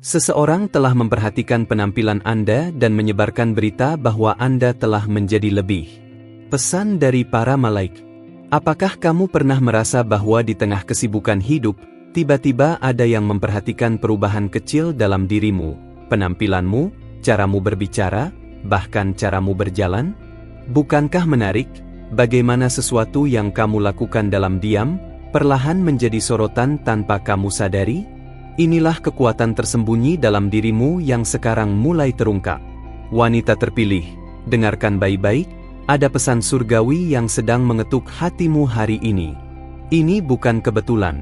Seseorang telah memperhatikan penampilan Anda dan menyebarkan berita bahwa Anda telah menjadi lebih. Pesan dari para malaikat. Apakah kamu pernah merasa bahwa di tengah kesibukan hidup, tiba-tiba ada yang memperhatikan perubahan kecil dalam dirimu, penampilanmu, caramu berbicara, bahkan caramu berjalan? Bukankah menarik, bagaimana sesuatu yang kamu lakukan dalam diam, perlahan menjadi sorotan tanpa kamu sadari? Inilah kekuatan tersembunyi dalam dirimu yang sekarang mulai terungkap. Wanita terpilih, dengarkan baik-baik, ada pesan surgawi yang sedang mengetuk hatimu hari ini. Ini bukan kebetulan.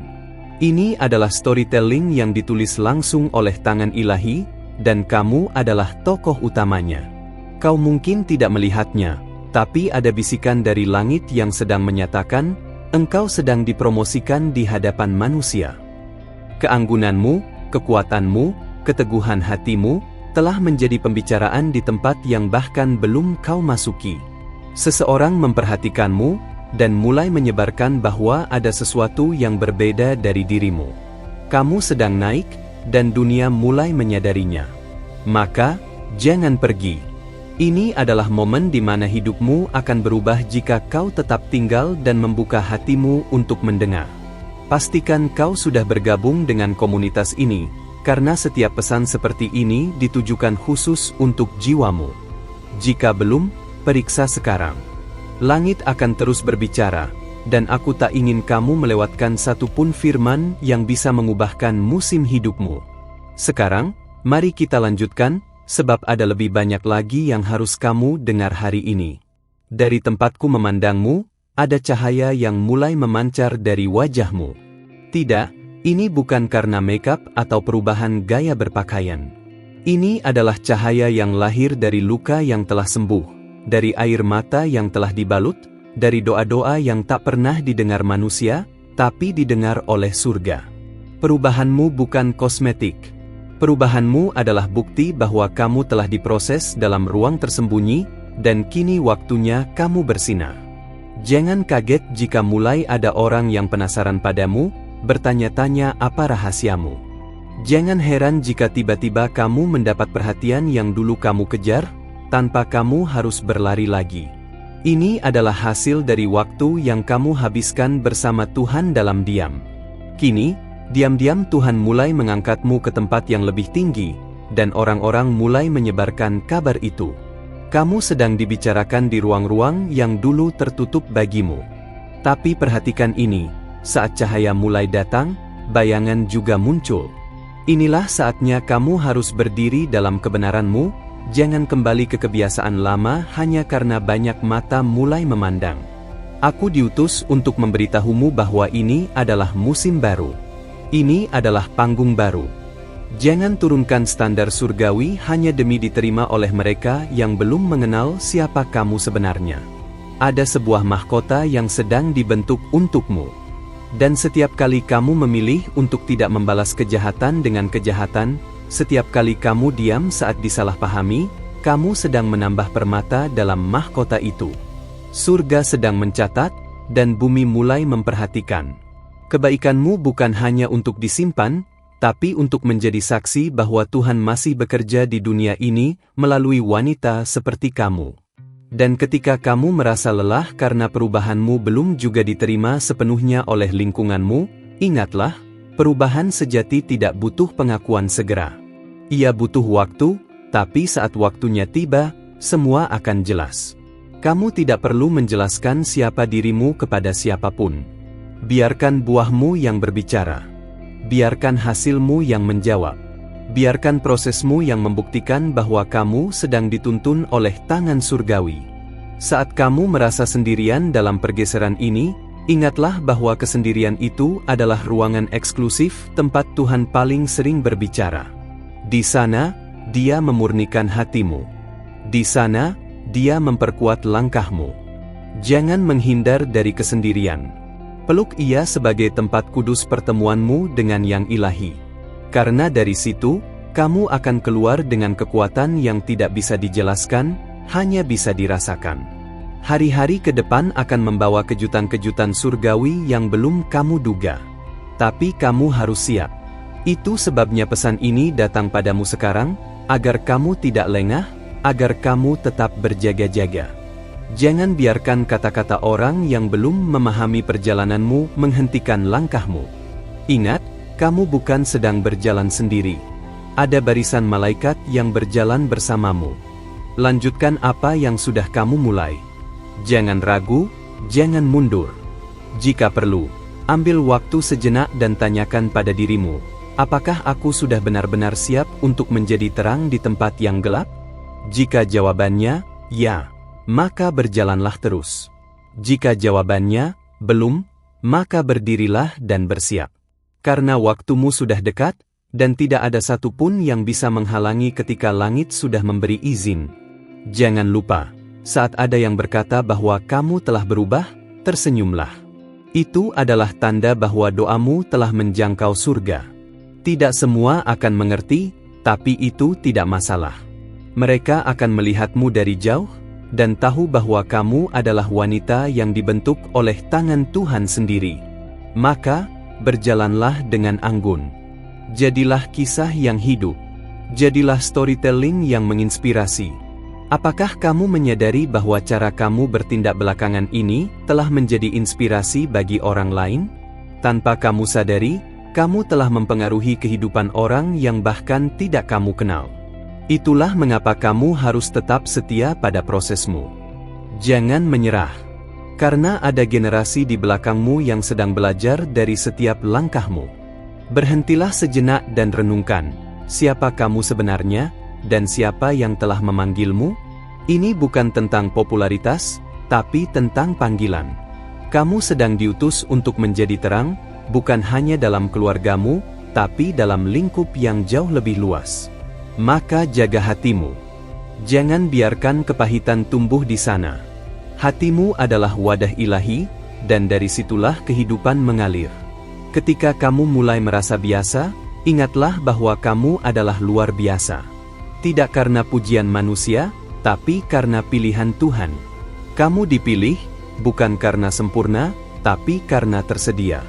Ini adalah storytelling yang ditulis langsung oleh tangan ilahi, dan kamu adalah tokoh utamanya. Kau mungkin tidak melihatnya, tapi ada bisikan dari langit yang sedang menyatakan, engkau sedang dipromosikan di hadapan manusia. Keanggunanmu, kekuatanmu, keteguhan hatimu, telah menjadi pembicaraan di tempat yang bahkan belum kau masuki. Seseorang memperhatikanmu, dan mulai menyebarkan bahwa ada sesuatu yang berbeda dari dirimu. Kamu sedang naik, dan dunia mulai menyadarinya. Maka, jangan pergi. Ini adalah momen di mana hidupmu akan berubah jika kau tetap tinggal dan membuka hatimu untuk mendengar. Pastikan kau sudah bergabung dengan komunitas ini, karena setiap pesan seperti ini ditujukan khusus untuk jiwamu. Jika belum, periksa sekarang. Langit akan terus berbicara, dan aku tak ingin kamu melewatkan satu pun firman yang bisa mengubahkan musim hidupmu. Sekarang, mari kita lanjutkan, sebab ada lebih banyak lagi yang harus kamu dengar hari ini. Dari tempatku memandangmu, ada cahaya yang mulai memancar dari wajahmu. Tidak, ini bukan karena makeup atau perubahan gaya berpakaian. Ini adalah cahaya yang lahir dari luka yang telah sembuh, dari air mata yang telah dibalut, dari doa-doa yang tak pernah didengar manusia, tapi didengar oleh surga. Perubahanmu bukan kosmetik. Perubahanmu adalah bukti bahwa kamu telah diproses dalam ruang tersembunyi, dan kini waktunya kamu bersinar. Jangan kaget jika mulai ada orang yang penasaran padamu, bertanya-tanya apa rahasiamu. Jangan heran jika tiba-tiba kamu mendapat perhatian yang dulu kamu kejar, tanpa kamu harus berlari lagi. Ini adalah hasil dari waktu yang kamu habiskan bersama Tuhan dalam diam. Kini, diam-diam Tuhan mulai mengangkatmu ke tempat yang lebih tinggi, dan orang-orang mulai menyebarkan kabar itu. Kamu sedang dibicarakan di ruang-ruang yang dulu tertutup bagimu. Tapi perhatikan ini, saat cahaya mulai datang, bayangan juga muncul. Inilah saatnya kamu harus berdiri dalam kebenaranmu, jangan kembali ke kebiasaan lama hanya karena banyak mata mulai memandang. Aku diutus untuk memberitahumu bahwa ini adalah musim baru. Ini adalah panggung baru. Jangan turunkan standar surgawi hanya demi diterima oleh mereka yang belum mengenal siapa kamu sebenarnya. Ada sebuah mahkota yang sedang dibentuk untukmu. Dan setiap kali kamu memilih untuk tidak membalas kejahatan dengan kejahatan, setiap kali kamu diam saat disalahpahami, kamu sedang menambah permata dalam mahkota itu. Surga sedang mencatat, dan bumi mulai memperhatikan. Kebaikanmu bukan hanya untuk disimpan, tapi untuk menjadi saksi bahwa Tuhan masih bekerja di dunia ini melalui wanita seperti kamu. Dan ketika kamu merasa lelah karena perubahanmu belum juga diterima sepenuhnya oleh lingkunganmu, ingatlah, perubahan sejati tidak butuh pengakuan segera. Ia butuh waktu, tapi saat waktunya tiba, semua akan jelas. Kamu tidak perlu menjelaskan siapa dirimu kepada siapapun. Biarkan buahmu yang berbicara. Biarkan hasilmu yang menjawab. Biarkan prosesmu yang membuktikan bahwa kamu sedang dituntun oleh tangan surgawi. Saat kamu merasa sendirian dalam pergeseran ini, ingatlah bahwa kesendirian itu adalah ruangan eksklusif tempat Tuhan paling sering berbicara. Di sana, Dia memurnikan hatimu. Di sana, Dia memperkuat langkahmu. Jangan menghindar dari kesendirian. Peluk ia sebagai tempat kudus pertemuanmu dengan yang ilahi. Karena dari situ, kamu akan keluar dengan kekuatan yang tidak bisa dijelaskan, hanya bisa dirasakan. Hari-hari ke depan akan membawa kejutan-kejutan surgawi yang belum kamu duga. Tapi kamu harus siap. Itu sebabnya pesan ini datang padamu sekarang, agar kamu tidak lengah, agar kamu tetap berjaga-jaga. Jangan biarkan kata-kata orang yang belum memahami perjalananmu menghentikan langkahmu. Ingat, kamu bukan sedang berjalan sendiri. Ada barisan malaikat yang berjalan bersamamu. Lanjutkan apa yang sudah kamu mulai. Jangan ragu, jangan mundur. Jika perlu, ambil waktu sejenak dan tanyakan pada dirimu, apakah aku sudah benar-benar siap untuk menjadi terang di tempat yang gelap? Jika jawabannya, ya, maka berjalanlah terus. Jika jawabannya, belum, maka berdirilah dan bersiap. Karena waktumu sudah dekat, dan tidak ada satupun yang bisa menghalangi ketika langit sudah memberi izin. Jangan lupa, saat ada yang berkata bahwa kamu telah berubah, tersenyumlah. Itu adalah tanda bahwa doamu telah menjangkau surga. Tidak semua akan mengerti, tapi itu tidak masalah. Mereka akan melihatmu dari jauh, dan tahu bahwa kamu adalah wanita yang dibentuk oleh tangan Tuhan sendiri. Maka, berjalanlah dengan anggun. Jadilah kisah yang hidup. Jadilah storytelling yang menginspirasi. Apakah kamu menyadari bahwa cara kamu bertindak belakangan ini telah menjadi inspirasi bagi orang lain? Tanpa kamu sadari, kamu telah mempengaruhi kehidupan orang yang bahkan tidak kamu kenal. Itulah mengapa kamu harus tetap setia pada prosesmu. Jangan menyerah. Karena ada generasi di belakangmu yang sedang belajar dari setiap langkahmu. Berhentilah sejenak dan renungkan, siapa kamu sebenarnya, dan siapa yang telah memanggilmu? Ini bukan tentang popularitas, tapi tentang panggilan. Kamu sedang diutus untuk menjadi terang, bukan hanya dalam keluargamu, tapi dalam lingkup yang jauh lebih luas. Maka jaga hatimu. Jangan biarkan kepahitan tumbuh di sana. Hatimu adalah wadah ilahi, dan dari situlah kehidupan mengalir. Ketika kamu mulai merasa biasa, ingatlah bahwa kamu adalah luar biasa. Tidak karena pujian manusia, tapi karena pilihan Tuhan. Kamu dipilih, bukan karena sempurna, tapi karena tersedia.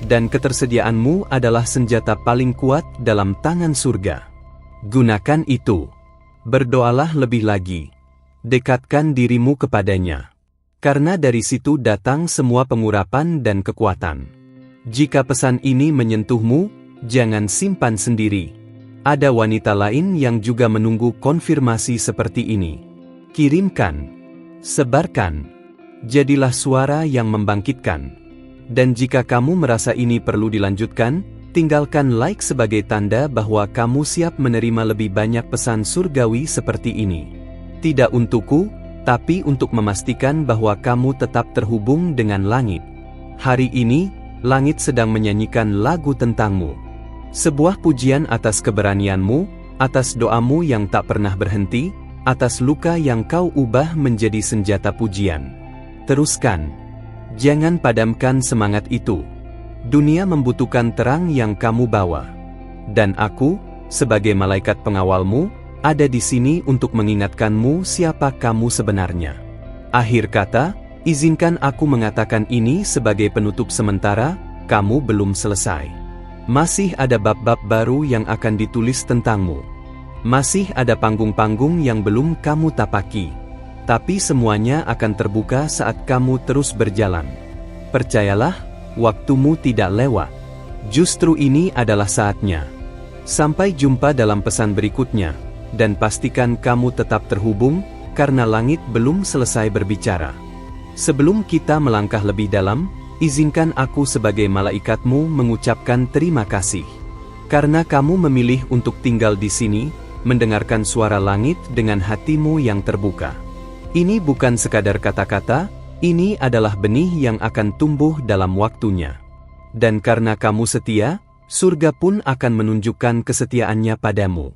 Dan ketersediaanmu adalah senjata paling kuat dalam tangan surga. Gunakan itu. Berdoalah lebih lagi. Dekatkan dirimu kepadanya. Karena dari situ datang semua pengurapan dan kekuatan. Jika pesan ini menyentuhmu, jangan simpan sendiri. Ada wanita lain yang juga menunggu konfirmasi seperti ini. Kirimkan. Sebarkan. Jadilah suara yang membangkitkan. Dan jika kamu merasa ini perlu dilanjutkan, tinggalkan like sebagai tanda bahwa kamu siap menerima lebih banyak pesan surgawi seperti ini. Tidak untukku, tapi untuk memastikan bahwa kamu tetap terhubung dengan langit. Hari ini, langit sedang menyanyikan lagu tentangmu. Sebuah pujian atas keberanianmu, atas doamu yang tak pernah berhenti, atas luka yang kau ubah menjadi senjata pujian. Teruskan. Jangan padamkan semangat itu. Dunia membutuhkan terang yang kamu bawa. Dan aku, sebagai malaikat pengawalmu, ada di sini untuk mengingatkanmu siapa kamu sebenarnya. Akhir kata, izinkan aku mengatakan ini sebagai penutup sementara, kamu belum selesai. Masih ada bab-bab baru yang akan ditulis tentangmu. Masih ada panggung-panggung yang belum kamu tapaki. Tapi semuanya akan terbuka saat kamu terus berjalan. Percayalah, waktumu tidak lewat. Justru ini adalah saatnya. Sampai jumpa dalam pesan berikutnya, dan pastikan kamu tetap terhubung, karena langit belum selesai berbicara. Sebelum kita melangkah lebih dalam, izinkan aku sebagai malaikatmu mengucapkan terima kasih. Karena kamu memilih untuk tinggal di sini, mendengarkan suara langit dengan hatimu yang terbuka. Ini bukan sekadar kata-kata, ini adalah benih yang akan tumbuh dalam waktunya. Dan karena kamu setia, surga pun akan menunjukkan kesetiaannya padamu.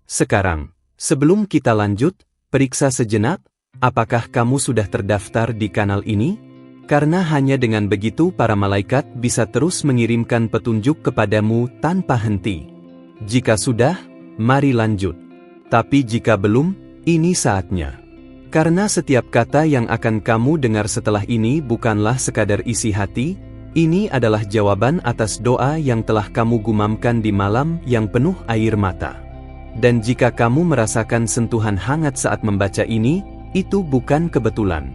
Sekarang, sebelum kita lanjut, periksa sejenak, apakah kamu sudah terdaftar di kanal ini? Karena hanya dengan begitu para malaikat bisa terus mengirimkan petunjuk kepadamu tanpa henti. Jika sudah, mari lanjut. Tapi jika belum, ini saatnya. Karena setiap kata yang akan kamu dengar setelah ini bukanlah sekadar isi hati, Ini adalah jawaban atas doa yang telah kamu gumamkan di malam yang penuh air mata. Dan jika kamu merasakan sentuhan hangat saat membaca ini, itu bukan kebetulan.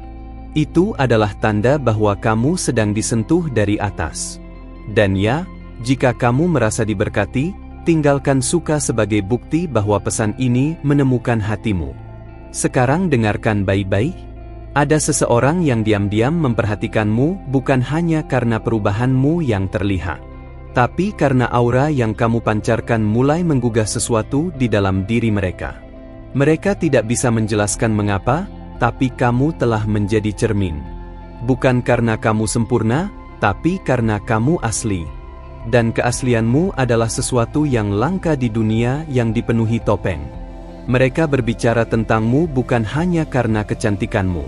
Itu adalah tanda bahwa kamu sedang disentuh dari atas. Dan ya, jika kamu merasa diberkati, tinggalkan suka sebagai bukti bahwa pesan ini menemukan hatimu. Sekarang dengarkan baik-baik. Ada seseorang yang diam-diam memperhatikanmu bukan hanya karena perubahanmu yang terlihat, tapi karena aura yang kamu pancarkan mulai menggugah sesuatu di dalam diri mereka. Mereka tidak bisa menjelaskan mengapa, tapi kamu telah menjadi cermin. Bukan karena kamu sempurna, tapi karena kamu asli. Dan keaslianmu adalah sesuatu yang langka di dunia yang dipenuhi topeng. Mereka berbicara tentangmu bukan hanya karena kecantikanmu,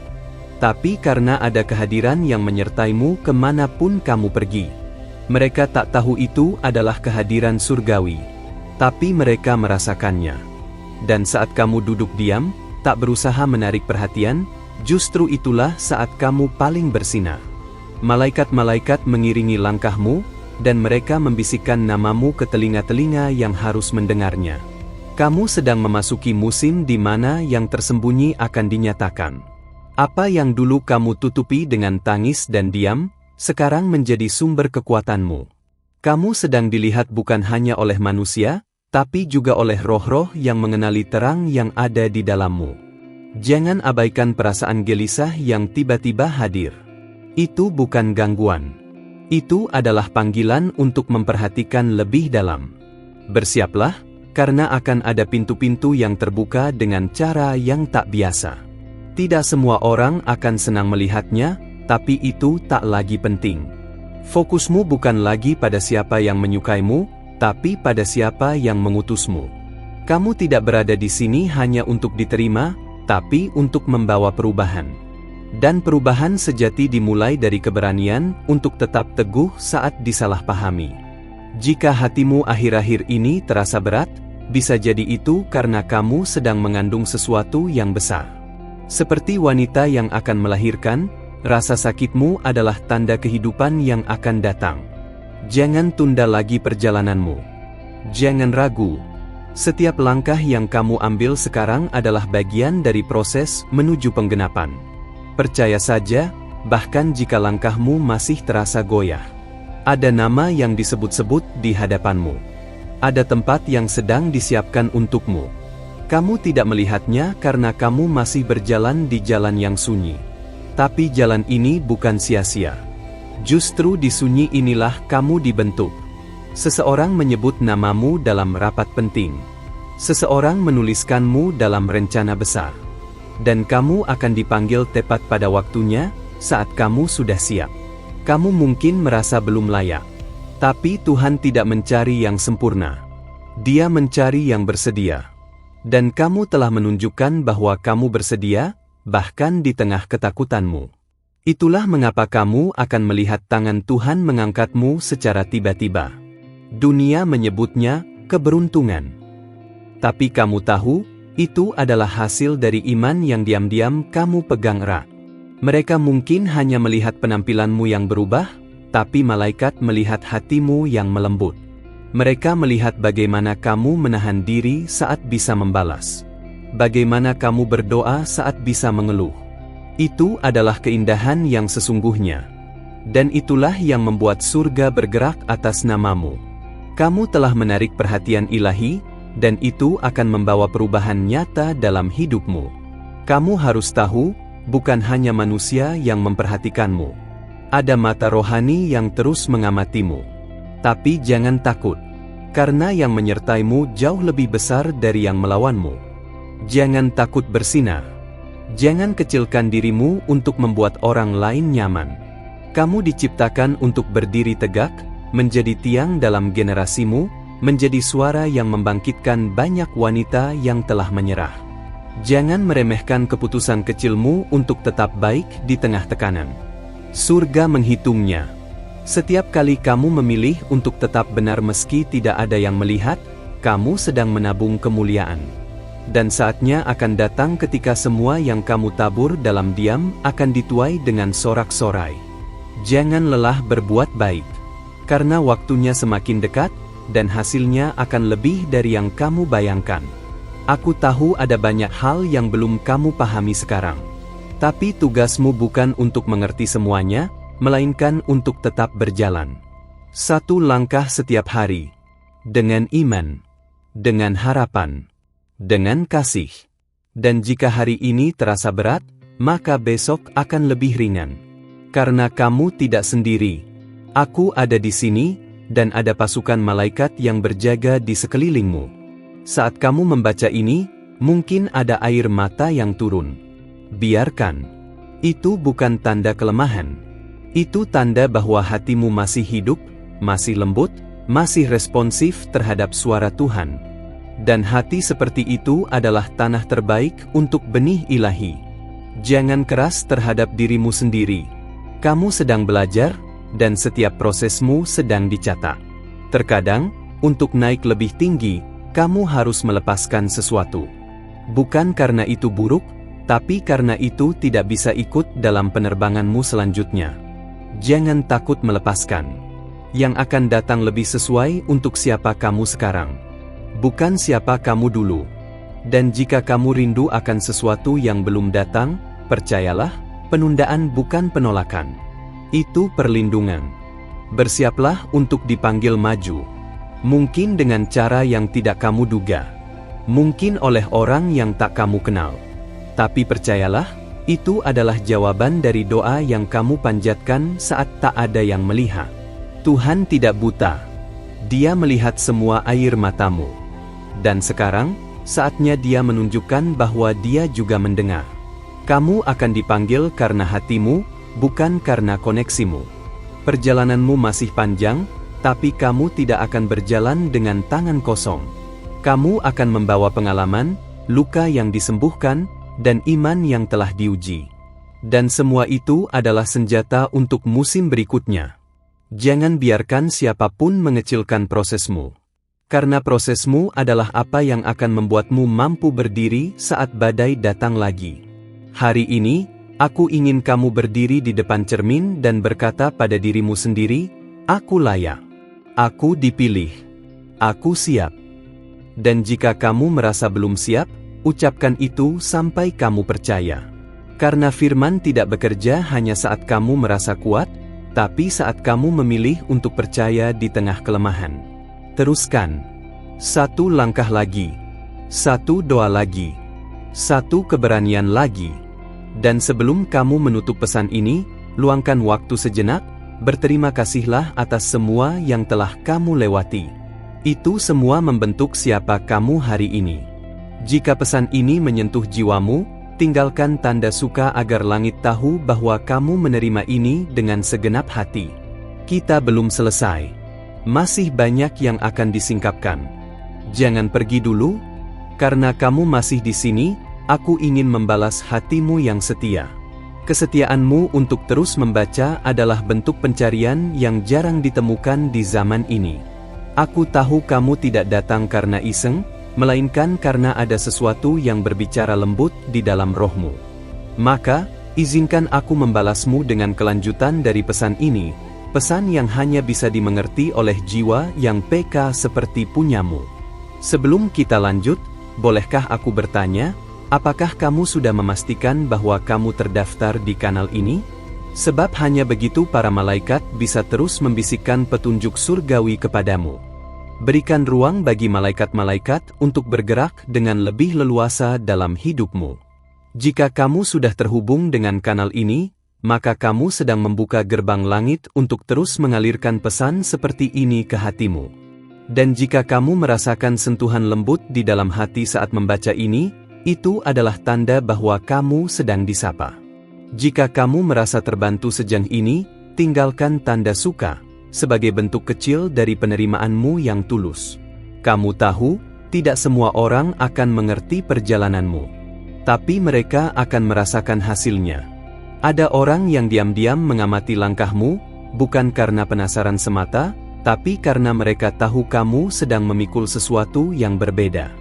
tapi karena ada kehadiran yang menyertaimu kemanapun kamu pergi. Mereka tak tahu itu adalah kehadiran surgawi, tapi mereka merasakannya. Dan saat kamu duduk diam, tak berusaha menarik perhatian, justru itulah saat kamu paling bersinar. Malaikat-malaikat mengiringi langkahmu, dan mereka membisikkan namamu ke telinga-telinga yang harus mendengarnya. Kamu sedang memasuki musim di mana yang tersembunyi akan dinyatakan. Apa yang dulu kamu tutupi dengan tangis dan diam, sekarang menjadi sumber kekuatanmu. Kamu sedang dilihat bukan hanya oleh manusia, tapi juga oleh roh-roh yang mengenali terang yang ada di dalammu. Jangan abaikan perasaan gelisah yang tiba-tiba hadir. Itu bukan gangguan. Itu adalah panggilan untuk memperhatikan lebih dalam. Bersiaplah, karena akan ada pintu-pintu yang terbuka dengan cara yang tak biasa. Tidak semua orang akan senang melihatnya, tapi itu tak lagi penting. Fokusmu bukan lagi pada siapa yang menyukaimu, tapi pada siapa yang mengutusmu. Kamu tidak berada di sini hanya untuk diterima, tapi untuk membawa perubahan. Dan perubahan sejati dimulai dari keberanian untuk tetap teguh saat disalahpahami. Jika hatimu akhir-akhir ini terasa berat, bisa jadi itu karena kamu sedang mengandung sesuatu yang besar. Seperti wanita yang akan melahirkan, rasa sakitmu adalah tanda kehidupan yang akan datang. Jangan tunda lagi perjalananmu. Jangan ragu. Setiap langkah yang kamu ambil sekarang adalah bagian dari proses menuju penggenapan. Percaya saja, bahkan jika langkahmu masih terasa goyah. Ada nama yang disebut-sebut di hadapanmu. Ada tempat yang sedang disiapkan untukmu. Kamu tidak melihatnya karena kamu masih berjalan di jalan yang sunyi. Tapi jalan ini bukan sia-sia. Justru di sunyi inilah kamu dibentuk. Seseorang menyebut namamu dalam rapat penting. Seseorang menuliskanmu dalam rencana besar. Dan kamu akan dipanggil tepat pada waktunya, saat kamu sudah siap. Kamu mungkin merasa belum layak. Tapi Tuhan tidak mencari yang sempurna. Dia mencari yang bersedia. Dan kamu telah menunjukkan bahwa kamu bersedia, bahkan di tengah ketakutanmu. Itulah mengapa kamu akan melihat tangan Tuhan mengangkatmu secara tiba-tiba. Dunia menyebutnya keberuntungan. Tapi kamu tahu, itu adalah hasil dari iman yang diam-diam kamu pegang erat. Mereka mungkin hanya melihat penampilanmu yang berubah, tapi malaikat melihat hatimu yang melembut. Mereka melihat bagaimana kamu menahan diri saat bisa membalas. Bagaimana kamu berdoa saat bisa mengeluh. Itu adalah keindahan yang sesungguhnya. Dan itulah yang membuat surga bergerak atas namamu. Kamu telah menarik perhatian ilahi, dan itu akan membawa perubahan nyata dalam hidupmu. Kamu harus tahu, bukan hanya manusia yang memperhatikanmu. Ada mata rohani yang terus mengamatimu. Tapi jangan takut. Karena yang menyertaimu jauh lebih besar dari yang melawanmu. Jangan takut bersinar. Jangan kecilkan dirimu untuk membuat orang lain nyaman. Kamu diciptakan untuk berdiri tegak, menjadi tiang dalam generasimu, menjadi suara yang membangkitkan banyak wanita yang telah menyerah. Jangan meremehkan keputusan kecilmu untuk tetap baik di tengah tekanan. Surga menghitungnya. Setiap kali kamu memilih untuk tetap benar meski tidak ada yang melihat, kamu sedang menabung kemuliaan. Dan saatnya akan datang ketika semua yang kamu tabur dalam diam akan dituai dengan sorak-sorai. Jangan lelah berbuat baik, karena waktunya semakin dekat, dan hasilnya akan lebih dari yang kamu bayangkan. Aku tahu ada banyak hal yang belum kamu pahami sekarang. Tapi tugasmu bukan untuk mengerti semuanya, melainkan untuk tetap berjalan. Satu langkah setiap hari. Dengan iman. Dengan harapan. Dengan kasih. Dan jika hari ini terasa berat, maka besok akan lebih ringan. Karena kamu tidak sendiri. Aku ada di sini, dan ada pasukan malaikat yang berjaga di sekelilingmu. Saat kamu membaca ini, mungkin ada air mata yang turun. Biarkan. Itu bukan tanda kelemahan. Itu tanda bahwa hatimu masih hidup, masih lembut, masih responsif terhadap suara Tuhan. Dan hati seperti itu adalah tanah terbaik untuk benih ilahi. Jangan keras terhadap dirimu sendiri. Kamu sedang belajar, dan setiap prosesmu sedang dicatat. Terkadang, untuk naik lebih tinggi, kamu harus melepaskan sesuatu. Bukan karena itu buruk, tapi karena itu tidak bisa ikut dalam penerbanganmu selanjutnya. Jangan takut melepaskan. Yang akan datang lebih sesuai untuk siapa kamu sekarang. Bukan siapa kamu dulu. Dan jika kamu rindu akan sesuatu yang belum datang, percayalah, penundaan bukan penolakan. Itu perlindungan. Bersiaplah untuk dipanggil maju. Mungkin dengan cara yang tidak kamu duga. Mungkin oleh orang yang tak kamu kenal. Tapi percayalah, itu adalah jawaban dari doa yang kamu panjatkan saat tak ada yang melihat. Tuhan tidak buta. Dia melihat semua air matamu. Dan sekarang, saatnya Dia menunjukkan bahwa Dia juga mendengar. Kamu akan dipanggil karena hatimu, bukan karena koneksimu. Perjalananmu masih panjang, tapi kamu tidak akan berjalan dengan tangan kosong. Kamu akan membawa pengalaman, luka yang disembuhkan, dan iman yang telah diuji. Dan semua itu adalah senjata untuk musim berikutnya. Jangan biarkan siapapun mengecilkan prosesmu. Karena prosesmu adalah apa yang akan membuatmu mampu berdiri saat badai datang lagi. Hari ini, aku ingin kamu berdiri di depan cermin dan berkata pada dirimu sendiri, aku layak. Aku dipilih. Aku siap. Dan jika kamu merasa belum siap, ucapkan itu sampai kamu percaya. Karena firman tidak bekerja hanya saat kamu merasa kuat, tapi saat kamu memilih untuk percaya di tengah kelemahan. Teruskan. Satu langkah lagi. Satu doa lagi. Satu keberanian lagi. Dan sebelum kamu menutup pesan ini, luangkan waktu sejenak, berterima kasihlah atas semua yang telah kamu lewati. Itu semua membentuk siapa kamu hari ini. Jika pesan ini menyentuh jiwamu, tinggalkan tanda suka agar langit tahu bahwa kamu menerima ini dengan segenap hati. Kita belum selesai. Masih banyak yang akan disingkapkan. Jangan pergi dulu, karena kamu masih di sini, aku ingin membalas hatimu yang setia. Kesetiaanmu untuk terus membaca adalah bentuk pencarian yang jarang ditemukan di zaman ini. Aku tahu kamu tidak datang karena iseng, melainkan karena ada sesuatu yang berbicara lembut di dalam rohmu. Maka, izinkan aku membalasmu dengan kelanjutan dari pesan ini, pesan yang hanya bisa dimengerti oleh jiwa yang peka seperti punyamu. Sebelum kita lanjut, bolehkah aku bertanya, apakah kamu sudah memastikan bahwa kamu terdaftar di kanal ini? Sebab hanya begitu para malaikat bisa terus membisikkan petunjuk surgawi kepadamu. Berikan ruang bagi malaikat-malaikat untuk bergerak dengan lebih leluasa dalam hidupmu. Jika kamu sudah terhubung dengan kanal ini, maka kamu sedang membuka gerbang langit untuk terus mengalirkan pesan seperti ini ke hatimu. Dan jika kamu merasakan sentuhan lembut di dalam hati saat membaca ini, itu adalah tanda bahwa kamu sedang disapa. Jika kamu merasa terbantu sejauh ini, tinggalkan tanda suka, sebagai bentuk kecil dari penerimaanmu yang tulus. Kamu tahu, tidak semua orang akan mengerti perjalananmu. Tapi mereka akan merasakan hasilnya. Ada orang yang diam-diam mengamati langkahmu, bukan karena penasaran semata, tapi karena mereka tahu kamu sedang memikul sesuatu yang berbeda.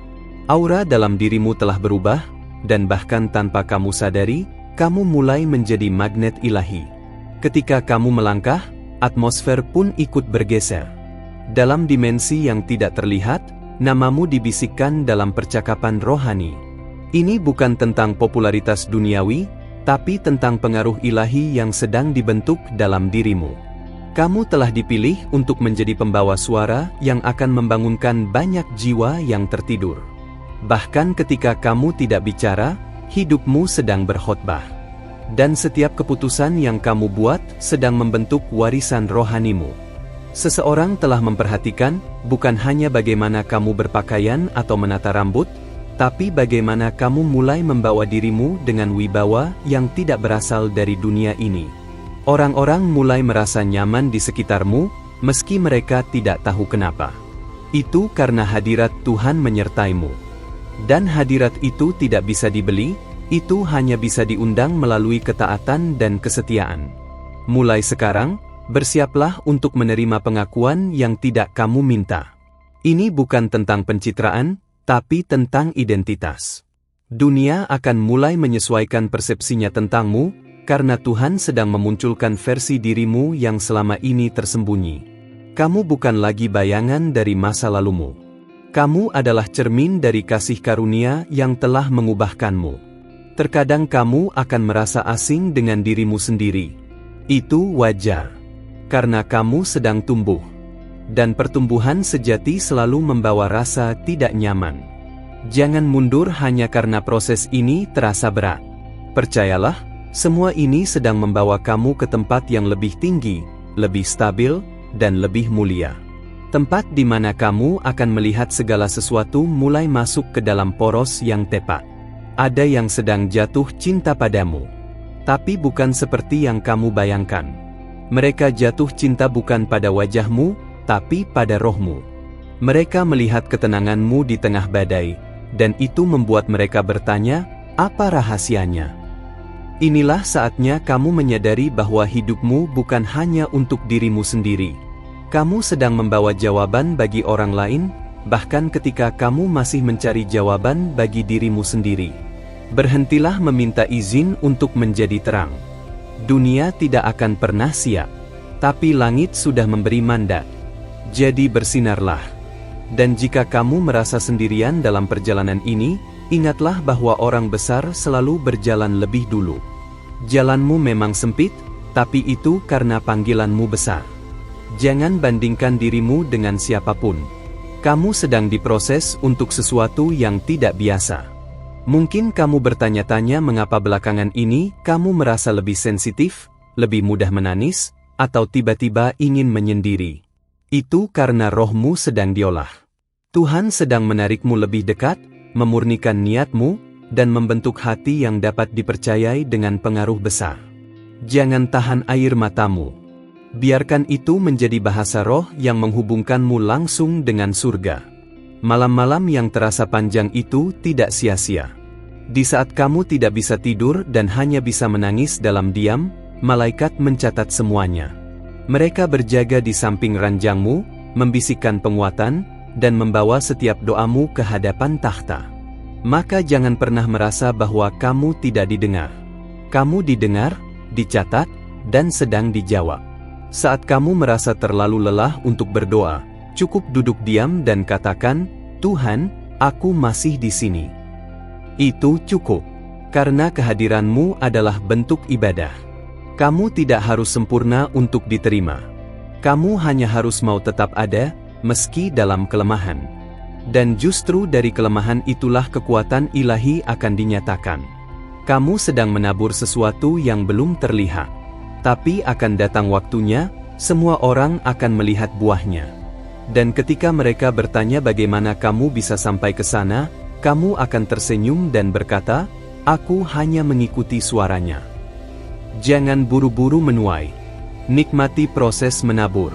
Aura dalam dirimu telah berubah, dan bahkan tanpa kamu sadari, kamu mulai menjadi magnet ilahi. Ketika kamu melangkah, atmosfer pun ikut bergeser. Dalam dimensi yang tidak terlihat, namamu dibisikkan dalam percakapan rohani. Ini bukan tentang popularitas duniawi, tapi tentang pengaruh ilahi yang sedang dibentuk dalam dirimu. Kamu telah dipilih untuk menjadi pembawa suara yang akan membangunkan banyak jiwa yang tertidur. Bahkan ketika kamu tidak bicara, hidupmu sedang berkhotbah. Dan setiap keputusan yang kamu buat sedang membentuk warisan rohanimu. Seseorang telah memperhatikan, bukan hanya bagaimana kamu berpakaian atau menata rambut, tapi bagaimana kamu mulai membawa dirimu dengan wibawa yang tidak berasal dari dunia ini. Orang-orang mulai merasa nyaman di sekitarmu, meski mereka tidak tahu kenapa. Itu karena hadirat Tuhan menyertaimu. Dan hadirat itu tidak bisa dibeli, itu hanya bisa diundang melalui ketaatan dan kesetiaan. Mulai sekarang, bersiaplah untuk menerima pengakuan yang tidak kamu minta. Ini bukan tentang pencitraan, tapi tentang identitas. Dunia akan mulai menyesuaikan persepsinya tentangmu, karena Tuhan sedang memunculkan versi dirimu yang selama ini tersembunyi. Kamu bukan lagi bayangan dari masa lalumu. Kamu adalah cermin dari kasih karunia yang telah mengubahkanmu. Terkadang kamu akan merasa asing dengan dirimu sendiri. Itu wajar. Karena kamu sedang tumbuh. Dan pertumbuhan sejati selalu membawa rasa tidak nyaman. Jangan mundur hanya karena proses ini terasa berat. Percayalah, semua ini sedang membawa kamu ke tempat yang lebih tinggi, lebih stabil, dan lebih mulia. Tempat di mana kamu akan melihat segala sesuatu mulai masuk ke dalam poros yang tepat. Ada yang sedang jatuh cinta padamu. Tapi bukan seperti yang kamu bayangkan. Mereka jatuh cinta bukan pada wajahmu, tapi pada rohmu. Mereka melihat ketenanganmu di tengah badai, dan itu membuat mereka bertanya, apa rahasianya? Inilah saatnya kamu menyadari bahwa hidupmu bukan hanya untuk dirimu sendiri. Kamu sedang membawa jawaban bagi orang lain, bahkan ketika kamu masih mencari jawaban bagi dirimu sendiri. Berhentilah meminta izin untuk menjadi terang. Dunia tidak akan pernah siap, tapi langit sudah memberi mandat. Jadi bersinarlah. Dan jika kamu merasa sendirian dalam perjalanan ini, ingatlah bahwa orang besar selalu berjalan lebih dulu. Jalanmu memang sempit, tapi itu karena panggilanmu besar. Jangan bandingkan dirimu dengan siapapun. Kamu sedang diproses untuk sesuatu yang tidak biasa. Mungkin kamu bertanya-tanya mengapa belakangan ini kamu merasa lebih sensitif, lebih mudah menangis, atau tiba-tiba ingin menyendiri. Itu karena rohmu sedang diolah. Tuhan sedang menarikmu lebih dekat, memurnikan niatmu, dan membentuk hati yang dapat dipercayai dengan pengaruh besar. Jangan tahan air matamu. Biarkan itu menjadi bahasa roh yang menghubungkanmu langsung dengan surga. Malam-malam yang terasa panjang itu tidak sia-sia. Di saat kamu tidak bisa tidur dan hanya bisa menangis dalam diam, malaikat mencatat semuanya. Mereka berjaga di samping ranjangmu, membisikkan penguatan, dan membawa setiap doamu ke hadapan takhta. Maka jangan pernah merasa bahwa kamu tidak didengar. Kamu didengar, dicatat, dan sedang dijawab. Saat kamu merasa terlalu lelah untuk berdoa, cukup duduk diam dan katakan, Tuhan, aku masih di sini. Itu cukup. Karena kehadiranmu adalah bentuk ibadah. Kamu tidak harus sempurna untuk diterima. Kamu hanya harus mau tetap ada, meski dalam kelemahan. Dan justru dari kelemahan itulah kekuatan ilahi akan dinyatakan. Kamu sedang menabur sesuatu yang belum terlihat. Tapi akan datang waktunya, semua orang akan melihat buahnya. Dan ketika mereka bertanya bagaimana kamu bisa sampai ke sana, kamu akan tersenyum dan berkata, aku hanya mengikuti suaranya. Jangan buru-buru menuai. Nikmati proses menabur.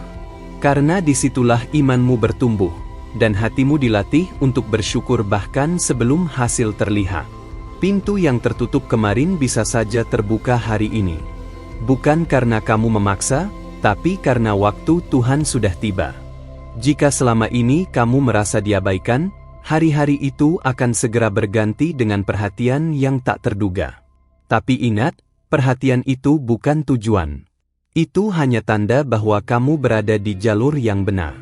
Karena disitulah imanmu bertumbuh, dan hatimu dilatih untuk bersyukur bahkan sebelum hasil terlihat. Pintu yang tertutup kemarin bisa saja terbuka hari ini. Bukan karena kamu memaksa, tapi karena waktu Tuhan sudah tiba. Jika selama ini kamu merasa diabaikan, hari-hari itu akan segera berganti dengan perhatian yang tak terduga. Tapi ingat, perhatian itu bukan tujuan. Itu hanya tanda bahwa kamu berada di jalur yang benar.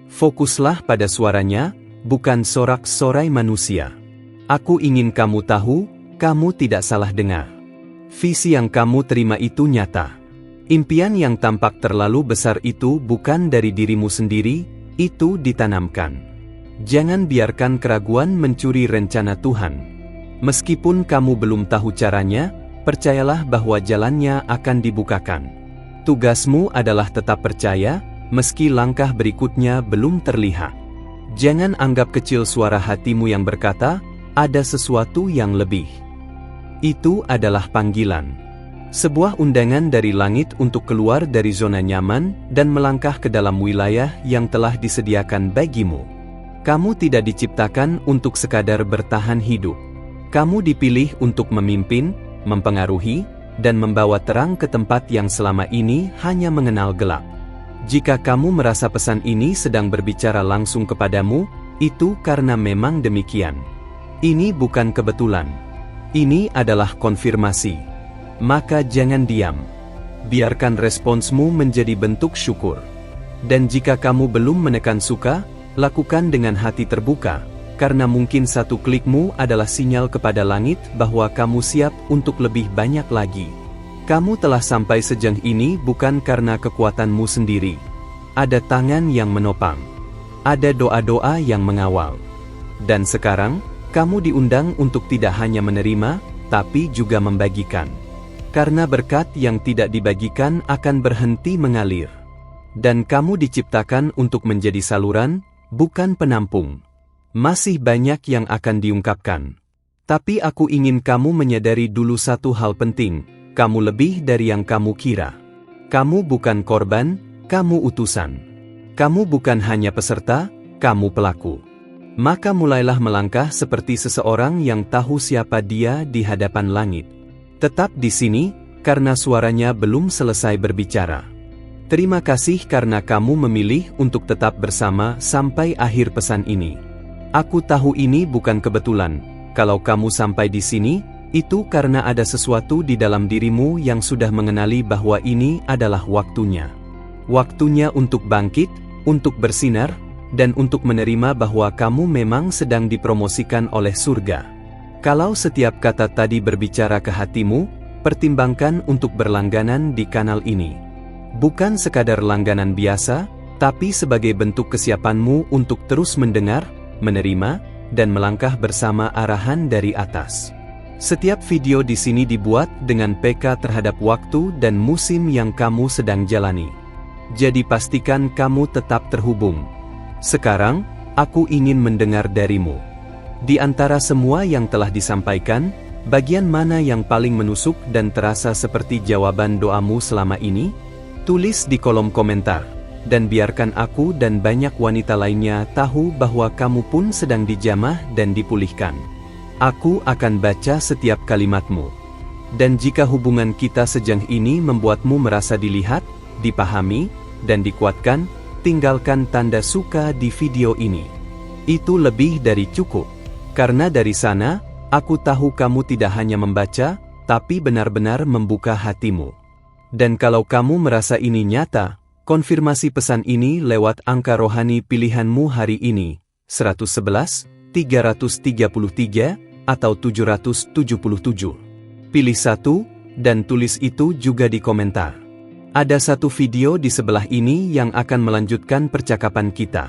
Fokuslah pada suaranya, bukan sorak-sorai manusia. Aku ingin kamu tahu, kamu tidak salah dengar. Visi yang kamu terima itu nyata. Impian yang tampak terlalu besar itu bukan dari dirimu sendiri, itu ditanamkan. Jangan biarkan keraguan mencuri rencana Tuhan. Meskipun kamu belum tahu caranya, percayalah bahwa jalannya akan dibukakan. Tugasmu adalah tetap percaya, meski langkah berikutnya belum terlihat. Jangan anggap kecil suara hatimu yang berkata, ada sesuatu yang lebih. Itu adalah panggilan. Sebuah undangan dari langit untuk keluar dari zona nyaman dan melangkah ke dalam wilayah yang telah disediakan bagimu. Kamu tidak diciptakan untuk sekadar bertahan hidup. Kamu dipilih untuk memimpin, mempengaruhi, dan membawa terang ke tempat yang selama ini hanya mengenal gelap. Jika kamu merasa pesan ini sedang berbicara langsung kepadamu, itu karena memang demikian. Ini bukan kebetulan. Ini adalah konfirmasi. Maka jangan diam. Biarkan responsmu menjadi bentuk syukur. Dan jika kamu belum menekan suka, lakukan dengan hati terbuka, karena mungkin satu klikmu adalah sinyal kepada langit bahwa kamu siap untuk lebih banyak lagi. Kamu telah sampai sejauh ini bukan karena kekuatanmu sendiri. Ada tangan yang menopang. Ada doa-doa yang mengawal. Dan sekarang, kamu diundang untuk tidak hanya menerima, tapi juga membagikan. Karena berkat yang tidak dibagikan akan berhenti mengalir. Dan kamu diciptakan untuk menjadi saluran, bukan penampung. Masih banyak yang akan diungkapkan. Tapi aku ingin kamu menyadari dulu satu hal penting, kamu lebih dari yang kamu kira. Kamu bukan korban, kamu utusan. Kamu bukan hanya peserta, kamu pelaku. Maka mulailah melangkah seperti seseorang yang tahu siapa dia di hadapan langit. Tetap di sini, karena suaranya belum selesai berbicara. Terima kasih karena kamu memilih untuk tetap bersama sampai akhir pesan ini. Aku tahu ini bukan kebetulan. Kalau kamu sampai di sini, itu karena ada sesuatu di dalam dirimu yang sudah mengenali bahwa ini adalah waktunya. Waktunya untuk bangkit, untuk bersinar, dan untuk menerima bahwa kamu memang sedang dipromosikan oleh surga. Kalau setiap kata tadi berbicara ke hatimu, pertimbangkan untuk berlangganan di kanal ini. Bukan sekadar langganan biasa, tapi sebagai bentuk kesiapanmu untuk terus mendengar, menerima, dan melangkah bersama arahan dari atas. Setiap video di sini dibuat dengan peka terhadap waktu dan musim yang kamu sedang jalani. Jadi pastikan kamu tetap terhubung. Sekarang, aku ingin mendengar darimu. Di antara semua yang telah disampaikan, bagian mana yang paling menusuk dan terasa seperti jawaban doamu selama ini? Tulis di kolom komentar, dan biarkan aku dan banyak wanita lainnya tahu bahwa kamu pun sedang dijamah dan dipulihkan. Aku akan baca setiap kalimatmu. Dan jika hubungan kita sejauh ini membuatmu merasa dilihat, dipahami, dan dikuatkan, tinggalkan tanda suka di video ini. Itu lebih dari cukup. Karena dari sana, aku tahu kamu tidak hanya membaca, tapi benar-benar membuka hatimu. Dan kalau kamu merasa ini nyata, konfirmasi pesan ini lewat angka rohani pilihanmu hari ini, 111, 333, atau 777. Pilih satu, dan tulis itu juga di komentar. Ada satu video di sebelah ini yang akan melanjutkan percakapan kita.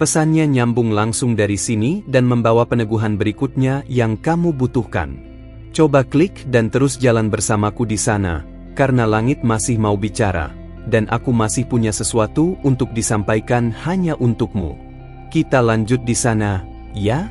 Pesannya nyambung langsung dari sini dan membawa peneguhan berikutnya yang kamu butuhkan. Coba klik dan terus jalan bersamaku di sana, karena langit masih mau bicara, dan aku masih punya sesuatu untuk disampaikan hanya untukmu. Kita lanjut di sana, ya?